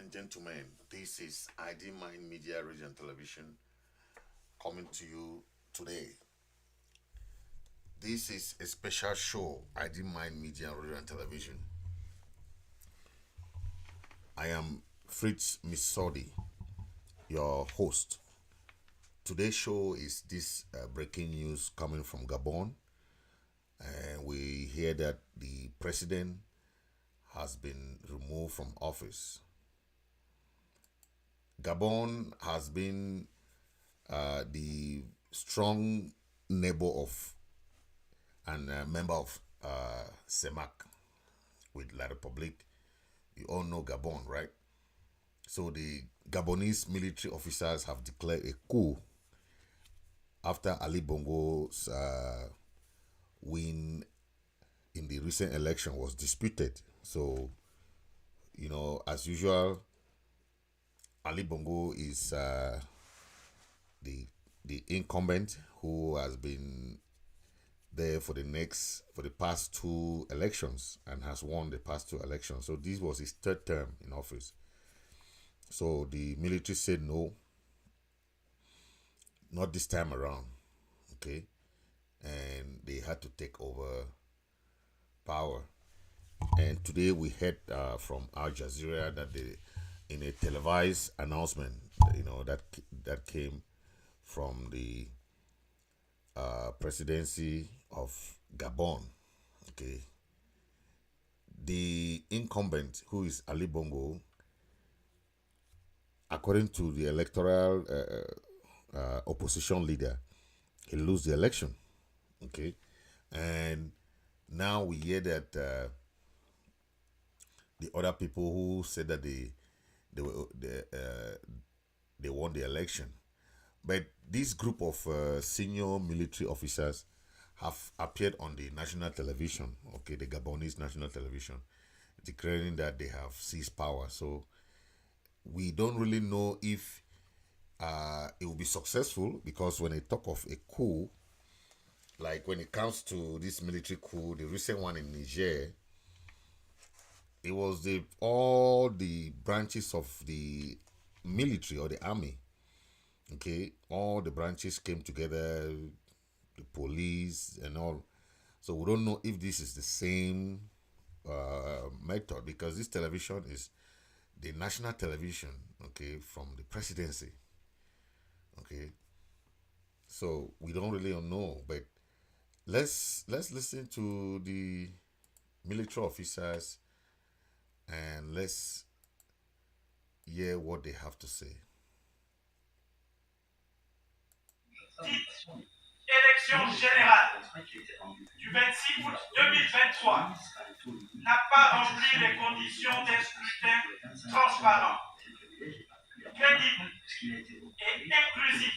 and gentlemen, this is IMM Media Radio and Television coming to you today. This is a special show, IMM Media Radio and Television. I am Fritz Misodi, your host. Today's show is this breaking news coming from Gabon, and we hear that the president has been removed from office. Gabon has been the strong neighbor of and member of CEMAC with La République. You all know Gabon, right? So the Gabonese military officers have declared a coup after Ali Bongo's win in the recent election was disputed. So, as usual, Ali Bongo is the incumbent who has been there for the past two elections and has won the past two elections. So this was his third term in office. So the military said no, not this time around, okay, and they had to take over power. And today we heard from Al Jazeera that in a televised announcement, that came from the presidency of Gabon, okay, the incumbent, who is Ali Bongo, according to the electoral opposition leader, he lost the election, okay, and now we hear that the other people who said that they won the election, but this group of senior military officers have appeared on the national television, okay, the Gabonese national television, declaring that they have seized power. So we don't really know if it will be successful, because when they talk of a coup, like when it comes to this military coup, the recent one in Niger, it was all the branches of the military or the army, okay, all the branches came together, the police and all. So we don't know if this is the same method, because this television is the national television, okay, from the presidency, okay. So we don't really know, but let's listen to the military officers and let's hear what they have to say. Élection générale du 26 août 2023 n'a pas rempli les conditions d'un scrutin transparent, crédible et inclusif,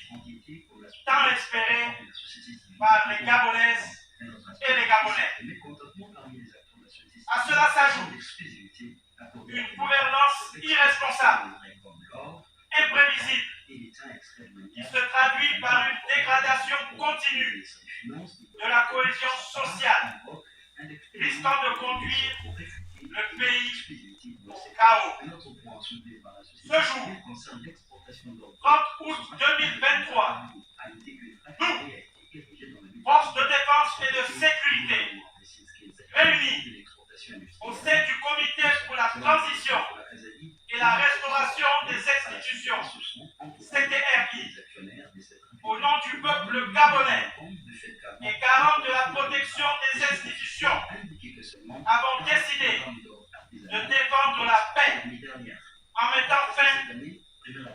tant espéré par les Gabonaises et les Gabonais. À cela s'ajoute une gouvernance irresponsable, imprévisible, qui se traduit par une dégradation continue de la cohésion sociale, risquant de conduire le pays au chaos. Ce jour, 30 août 2023, nous, forces de défense et de sécurité, réunis au sein du Comité pour la transition et la restauration des institutions, CTRI, au nom du peuple gabonais et garant de la protection des institutions, avons décidé de défendre la paix en mettant fin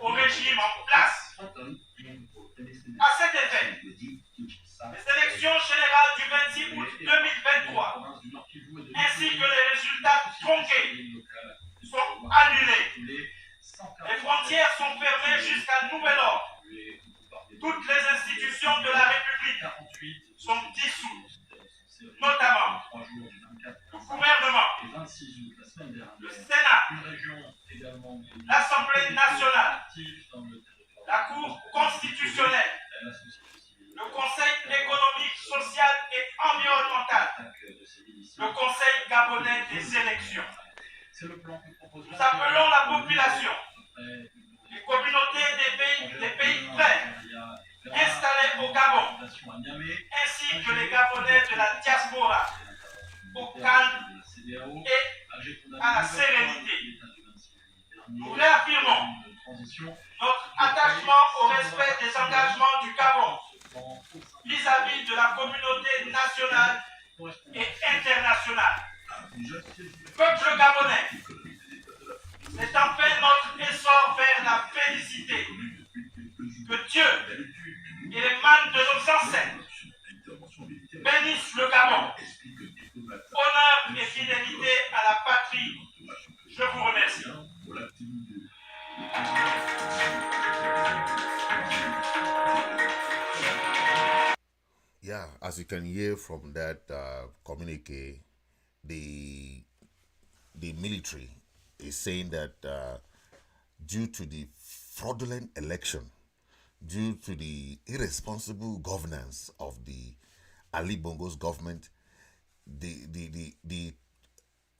au régime en place. À cet effet, les élections générales du 26 août 2023, ainsi que les résultats tronqués, sont annulés. Les frontières sont fermées jusqu'à nouvel ordre. Toutes les institutions de la République sont dissoutes, notamment le gouvernement, le Sénat, l'Assemblée nationale, la Cour constitutionnelle, le Conseil économique, social et environnemental, le Conseil gabonais des élections. C'est le plan que propose Nous appelons la population, les communautés des pays frères installés au Gabon, ainsi que les Gabonais de la diaspora, au calme et à la sérénité. Nous réaffirmons notre attachement au respect des engagements du Gabon vis-à-vis de la communauté nationale et internationale. Peuple gabonais, c'est enfin notre essor vers la félicité. Que Dieu et les mânes de nos ancêtres bénissent le Gabon. Honneur et fidélité à la patrie. Je vous remercie. Yeah, as you can hear from that communique, the military is saying that due to the fraudulent election, due to the irresponsible governance of the Ali Bongo's government, the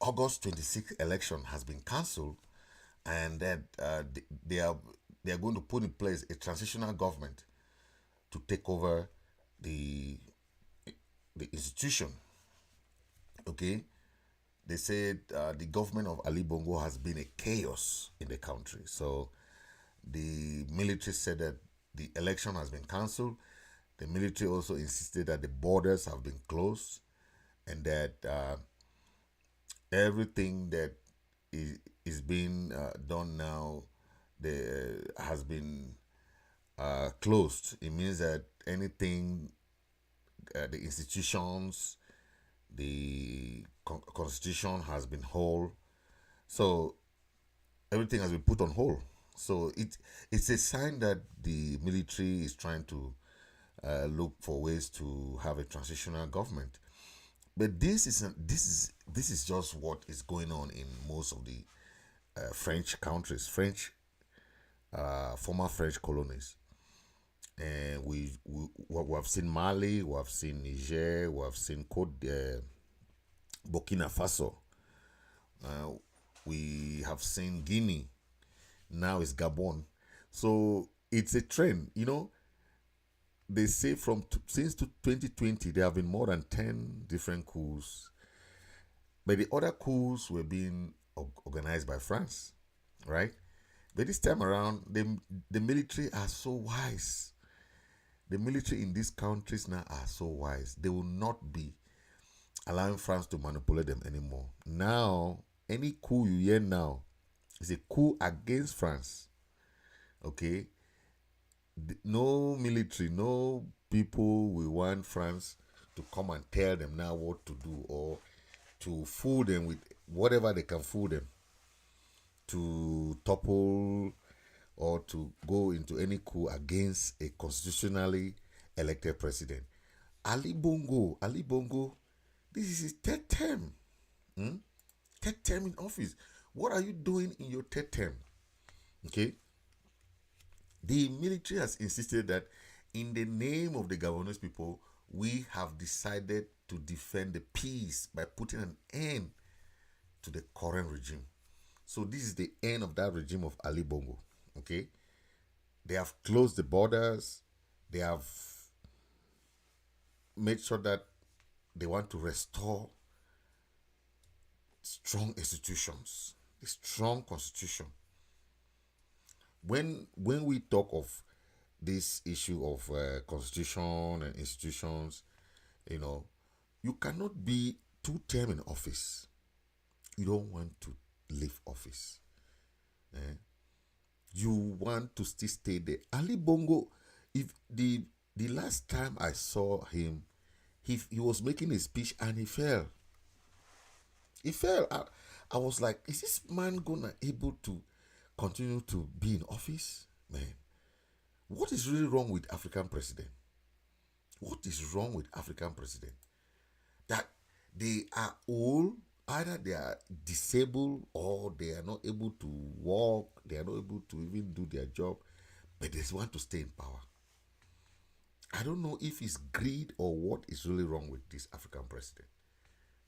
August 26th election has been cancelled, and that they are going to put in place a transitional government to take over the institution. Okay, they said the government of Ali Bongo has been a chaos in the country. So the military said that the election has been cancelled. The military also insisted that the borders have been closed and that everything that is being done now has been closed. It means that anything, the institutions, the constitution has been whole. So everything has been put on hold. So it's a sign that the military is trying to look for ways to have a transitional government. But this is just what is going on in most of the French countries, former French colonies. And we have seen Mali, we have seen Niger, we have seen Burkina Faso. We have seen Guinea. Now it's Gabon. So it's a trend, They say since 2020 there have been more than 10 different coups, but the other coups were being organized by France, right? But this time around, the military are so wise. The military in these countries now are so wise. They will not be allowing France to manipulate them anymore. Now, any coup you hear now is a coup against France. Okay? No military, no people will want France to come and tell them now what to do or to fool them with whatever they can fool them to topple or to go into any coup against a constitutionally elected president. Ali Bongo, this is his third term. Third term in office. What are you doing in your third term? Okay? The military has insisted that in the name of the Gabonese people, we have decided to defend the peace by putting an end to the current regime. So this is the end of that regime of Ali Bongo. Okay? They have closed the borders. They have made sure that they want to restore strong institutions, a strong constitution. When we talk of this issue of constitution and institutions, you cannot be 2 term in office. You don't want to leave office. You want to still stay there. Ali Bongo, if the last time I saw him, he was making a speech and he fell. He fell. I was like, is this man gonna able to continue to be in office? Man, what is really wrong with African president? What is wrong with African president? That they are old, either they are disabled or they are not able to walk, they are not able to even do their job, but they want to stay in power. I don't know if it's greed or what is really wrong with this African president.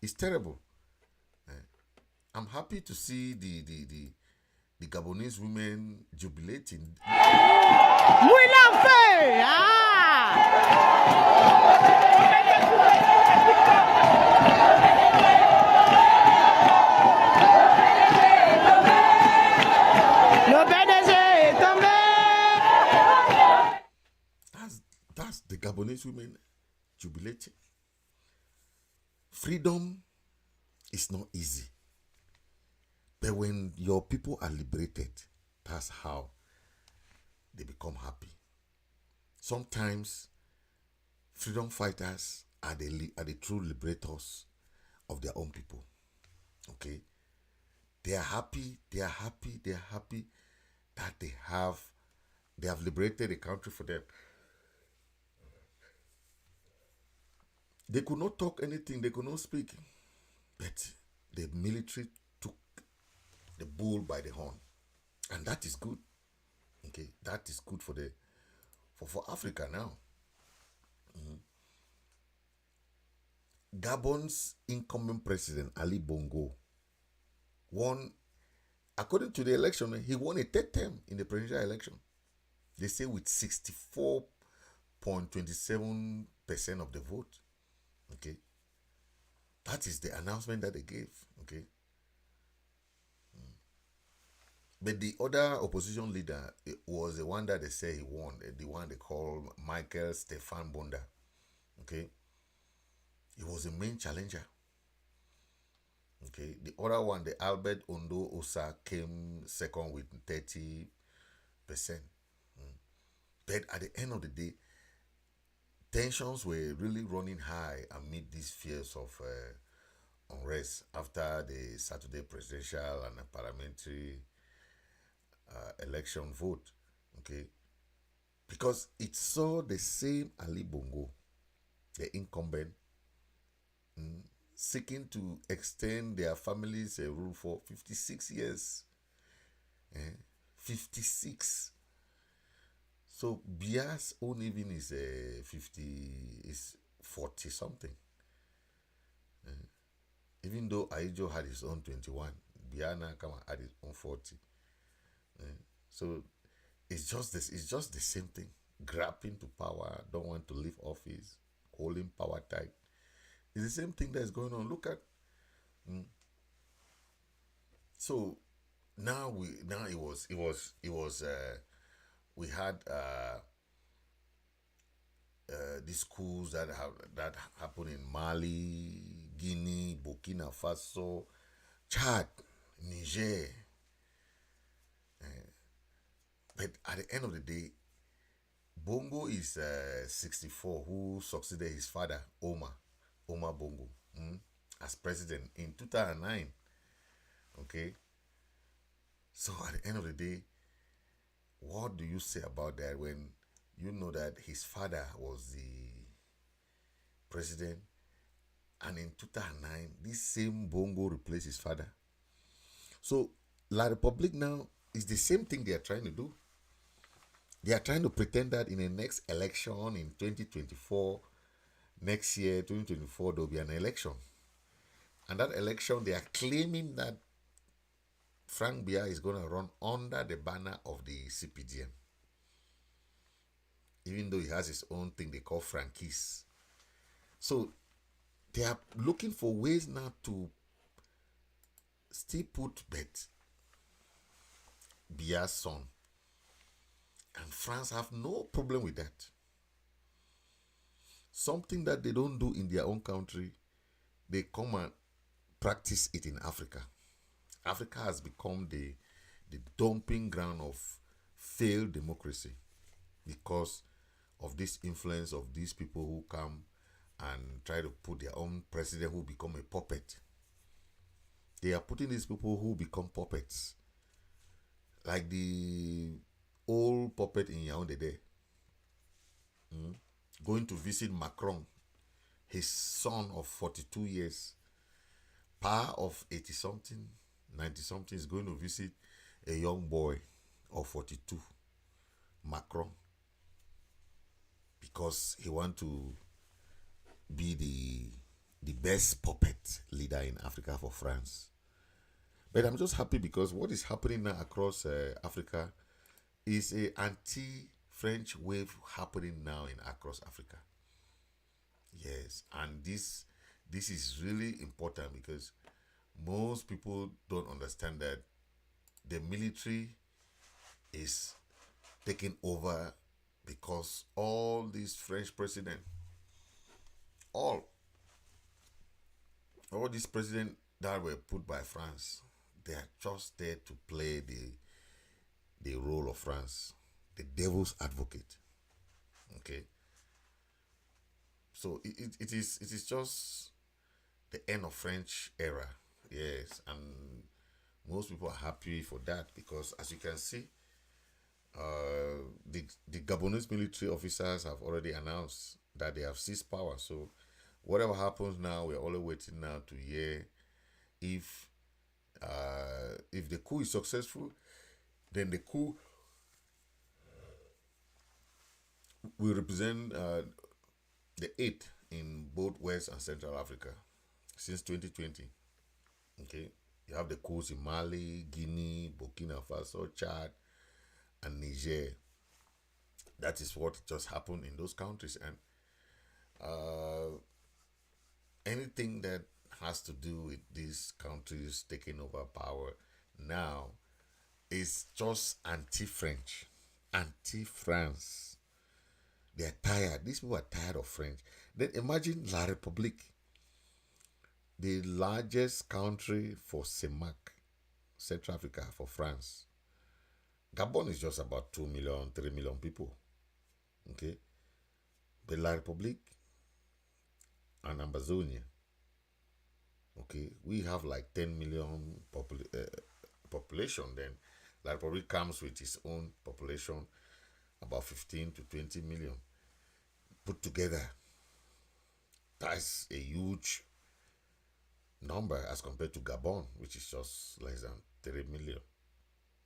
It's terrible. I'm happy to see the Gabonese women jubilating. Oui, l'en fait! Ah! Le PDG est tombé! That's the Gabonese women jubilating. Freedom is not easy. But when your people are liberated, that's how they become happy. Sometimes freedom fighters are the true liberators of their own people. Okay? They are happy that they have liberated the country for them. They could not talk anything, they could not speak. But the military took the bull by the horn. And that is good. Okay, that is good for Africa now. Gabon's incumbent president Ali Bongo won, according to the election, he won a third term in the presidential election. They say with 64.27% of the vote. Okay, that is the announcement that they gave. Okay, but the other opposition leader was the one that they say he won, the one they call Michael Stefan Bonda. Okay, he was the main challenger. Okay, the other one, the Albert Ondo Osa, came second with 30%. But at the end of the day, tensions were really running high amid these fears of unrest after the Saturday presidential and parliamentary election vote. Okay, because it saw the same Ali Bongo, the incumbent, seeking to extend their family's rule for 56 years. 56. So Bia's own even is 40 something. Even though Aijo had his own 21, Bia now come and add his own 40. So it's just the same thing. Grabbing to power, don't want to leave office, holding power tight. It's the same thing that's going on. Look at so now we had these coups that happened in Mali, Guinea, Burkina Faso, Chad, Niger. But at the end of the day, Bongo is 64, who succeeded his father, Omar Bongo, as president in 2009. Okay. So at the end of the day, what do you say about that when you know that his father was the president, and in 2009, this same Bongo replaced his father? So La Republique now is the same thing they are trying to do. They are trying to pretend that in the next election in 2024, next year, 2024, there will be an election. And that election, they are claiming that Frank Bia is going to run under the banner of the CPDM. Even though he has his own thing they call Frankies. So they are looking for ways now to still put Bia's son. And France have no problem with that. Something that they don't do in their own country, they come and practice it in Africa. Africa has become the dumping ground of failed democracy because of this influence of these people who come and try to put their own president who become a puppet. They are putting these people who become puppets. Like the old puppet in Yaoundé there. Going to visit Macron, his son of 42 years, pa of 80 something, 90 something, is going to visit a young boy of 42, Macron, because he wants to be the best puppet leader in Africa for France. But I'm just happy because what is happening now across Africa is a anti-French wave happening now in across Africa. Yes, and this is really important because most people don't understand that the military is taking over because all these French president, all these presidents that were put by France, they are just there to play the role of France, the devil's advocate. Okay, so it is just the end of French era. Yes, and most people are happy for that because, as you can see, the Gabonese military officers have already announced that they have seized power. So whatever happens now, we're only waiting now to hear if the coup is successful, then the coup will represent the eighth in both West and Central Africa since 2020. Okay, you have the coups in Mali, Guinea, Burkina Faso, Chad, and Niger. That is what just happened in those countries, and anything that has to do with these countries taking over power now is just anti-French, anti-France. They are tired. These people are tired of French. Then imagine La République, the largest country for CEMAC, Central Africa, for France. Gabon is just about 2 million, 3 million people. Okay? But La République and Amazonia, okay, we have like 10 million population. Then La République comes with its own population, about 15 to 20 million. Put together, that's a huge number as compared to Gabon, which is just less than 3 million.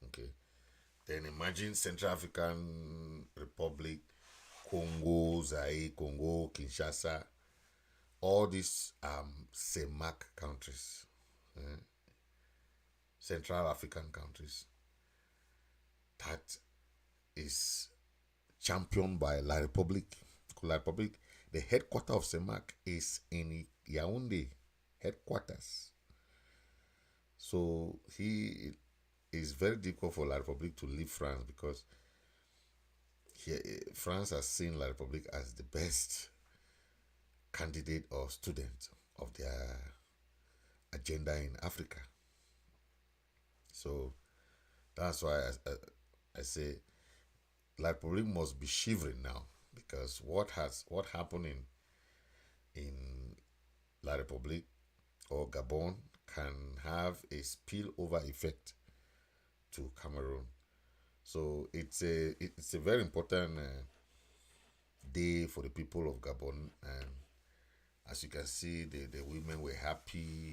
Okay. Then imagine Central African Republic, Congo, Zaire, Congo, Kinshasa, all these CEMAC countries, Central African countries, that is championed by La République. La République, the headquarters of CEMAC is in Yaoundé, headquarters. So it is very difficult for La République to leave France because France has seen La République as the best candidate or student of their agenda in Africa. So that's why I say La République must be shivering now because what happened in La République or Gabon can have a spillover effect to Cameroon. So it's a very important day for the people of Gabon, and as you can see, the women were happy.